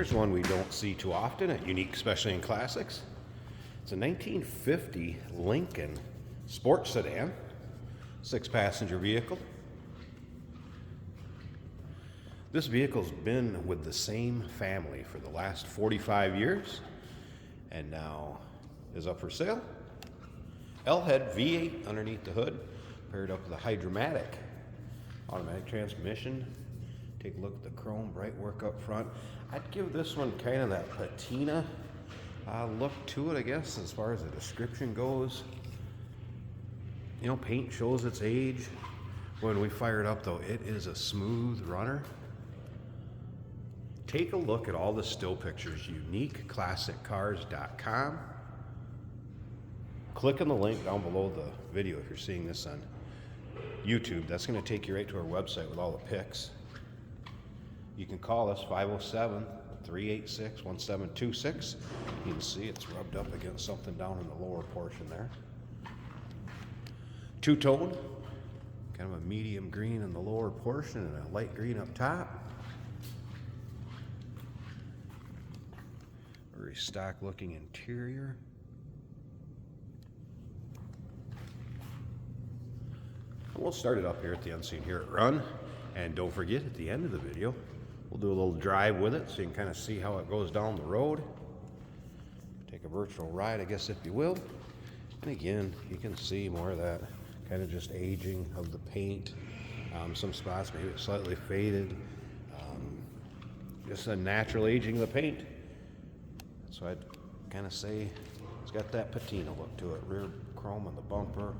Here's one we don't see too often at Unique, especially in classics. It's a 1950 Lincoln sports sedan, 6-passenger vehicle. This vehicle's been with the same family for the last 45 years and now is up for sale. L-head V8 underneath the hood, paired up with a Hydromatic automatic transmission. Take a look at the chrome bright work up front. I'd give this one kind of that patina look to it, I guess, as far as the description goes. You know, paint shows its age. When we fire it up though, it is a smooth runner. Take a look at all the still pictures, uniqueclassiccars.com. Click on the link down below the video if you're seeing this on YouTube. That's going to take you right to our website with all the pics. You can call us 507-386-1726. You can see it's rubbed up against something down in the lower portion there. Two-tone, kind of a medium green in the lower portion and a light green up top. Very stock looking interior. We'll start it up here at the unseen here at Run. And don't forget, at the end of the video, we'll do a little drive with it so you can kind of see how it goes down the road. Take a virtual ride, I guess, if you will. And again, you can see more of that kind of just aging of the paint. Some spots maybe it's slightly faded. Just a natural aging of the paint. So I'd kind of say it's got that patina look to it. Rear chrome on the bumper.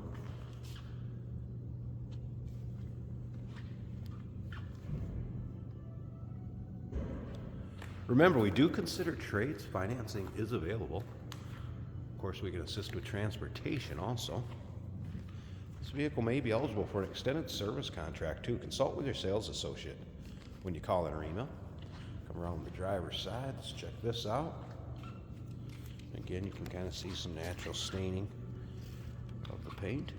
Remember, we do consider trades. Financing is available. Of course, we can assist with transportation also. This vehicle may be eligible for an extended service contract too. Consult with your sales associate when you call in or email. Come around the driver's side. Let's check this out. Again, you can kind of see some natural staining of the paint.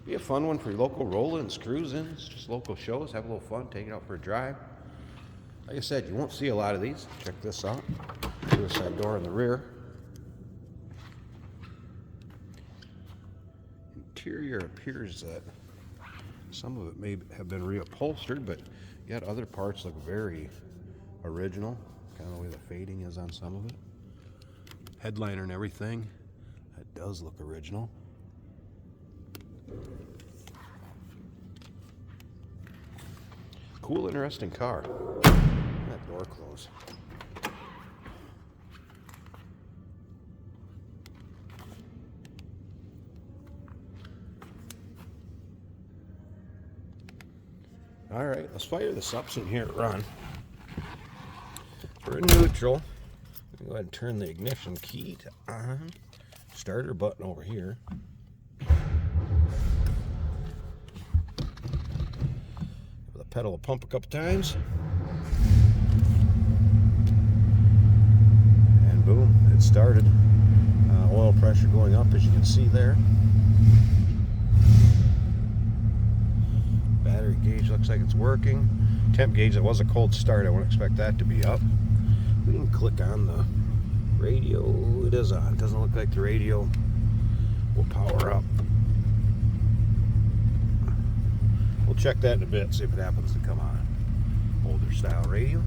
Be a fun one for your local roll-ins, cruise-ins, just local shows. Have a little fun, take it out for a drive. Like I said, you won't see a lot of these. Check this out. Suicide door in the rear. Interior appears that some of it may have been reupholstered, but yet other parts look very original. Kind of the way the fading is on some of it. Headliner and everything, that does look original. Cool, interesting car. That door closed. All right, let's fire this up so you can hear it run. We're in neutral. Go ahead and turn the ignition key to on. Starter button over here. Give the pedal a pump a couple times. And boom, it started. Oil pressure going up, as you can see there. Battery gauge looks like it's working. Temp gauge, it was a cold start. I wouldn't expect that to be up. We can click on the radio. It is on. It doesn't look like the radio will power up. We'll check that in a bit, see if it happens to come on. Older style radio.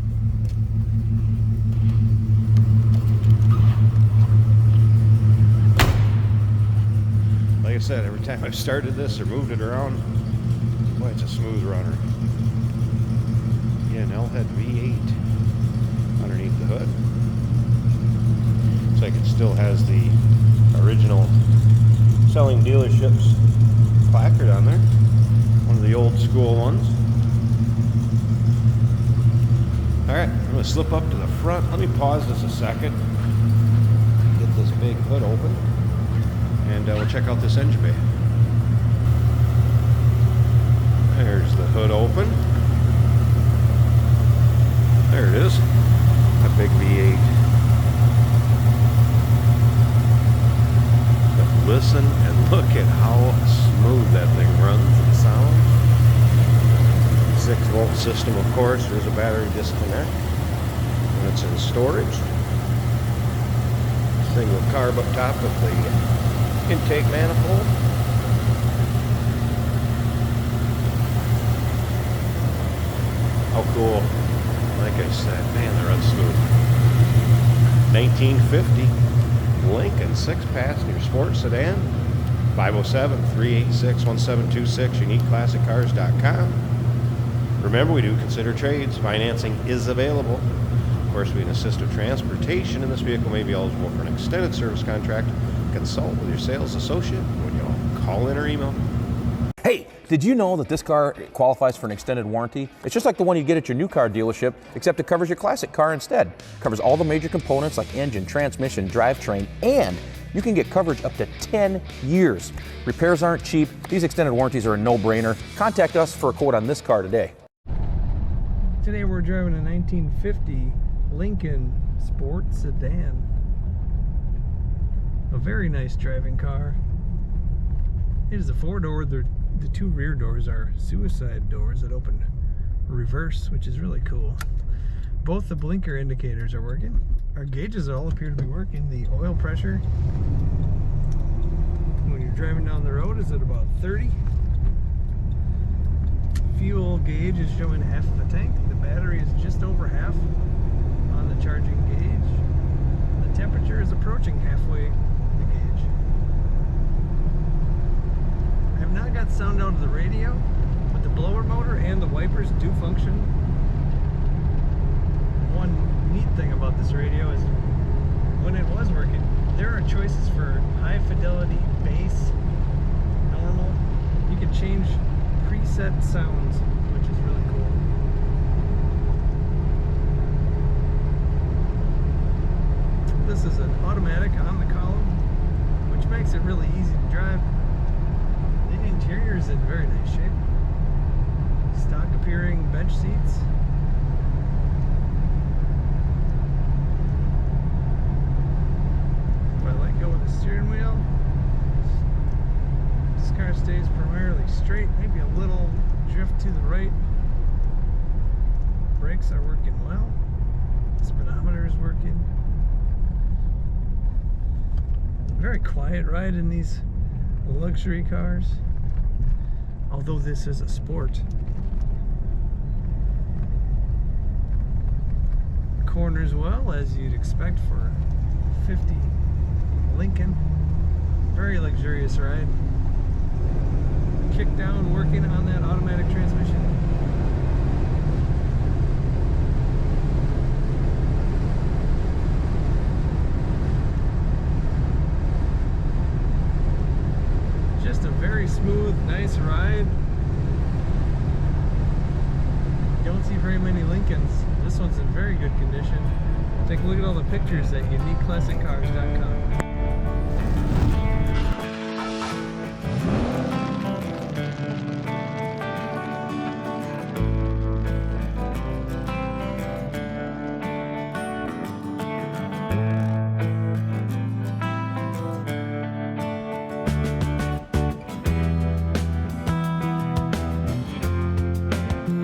Like I said, every time I've started this or moved it around, boy, it's a smooth runner. Yeah, an L-head V8 underneath the hood. Looks like it still has the original selling dealerships placard on there. One of the old school ones. Alright, I'm going to slip up to the front. Let me pause this a second. Get this big hood open. And we'll check out this engine bay. There's the hood open. There it is. A big V8. But listen and look at how smooth that thing runs and sounds. 6-volt system, of course. There's a battery disconnect. That's in storage. Single carb up top with the intake manifold. How cool. Like I said, man, they run smooth. 1950 Lincoln 6-passenger sports sedan. 507-386-1726, uniqueclassiccars.com. Remember, we do consider trades. Financing is available. Of course, we can assist with transportation, and this vehicle may be eligible for an extended service contract. Consult with your sales associate when you call in or email. Hey, did you know that this car qualifies for an extended warranty? It's just like the one you get at your new car dealership, except it covers your classic car instead. It covers all the major components like engine, transmission, drivetrain, and you can get coverage up to 10 years. Repairs aren't cheap. These extended warranties are a no-brainer. Contact us for a quote on this car today. Today we're driving a 1950 Lincoln Sport Sedan. A very nice driving car. It is a four-door. The two rear doors are suicide doors that open reverse, which is really cool. Both the blinker indicators are working. Our gauges all appear to be working. The oil pressure when you're driving down the road is at about 30. Fuel gauge is showing half of the tank. The battery is just over half on the charging gauge. The temperature is approaching halfway the gauge. I have not got sound out of the radio, but the blower motor and the wipers do function. One neat thing about this radio is when it was working, there are choices for high fidelity, bass, normal. You can change preset sounds, which is really cool. This is an automatic on the column, which makes it really easy to drive. The interior is in very nice shape. Stock appearing bench seats. If I let go of the steering wheel, this car stays primarily straight, maybe a little drift to the right. Brakes are working well. Speedometer is working. Very quiet ride in these luxury cars, although this is a sport. Corners well, as you'd expect for 50 Lincoln. Very luxurious ride. Kick down working on that automatic transmission. Just a very smooth, nice ride. You don't see very many Lincolns. This one's in very good condition. Take a look at all the pictures at uniqueclassiccars.com.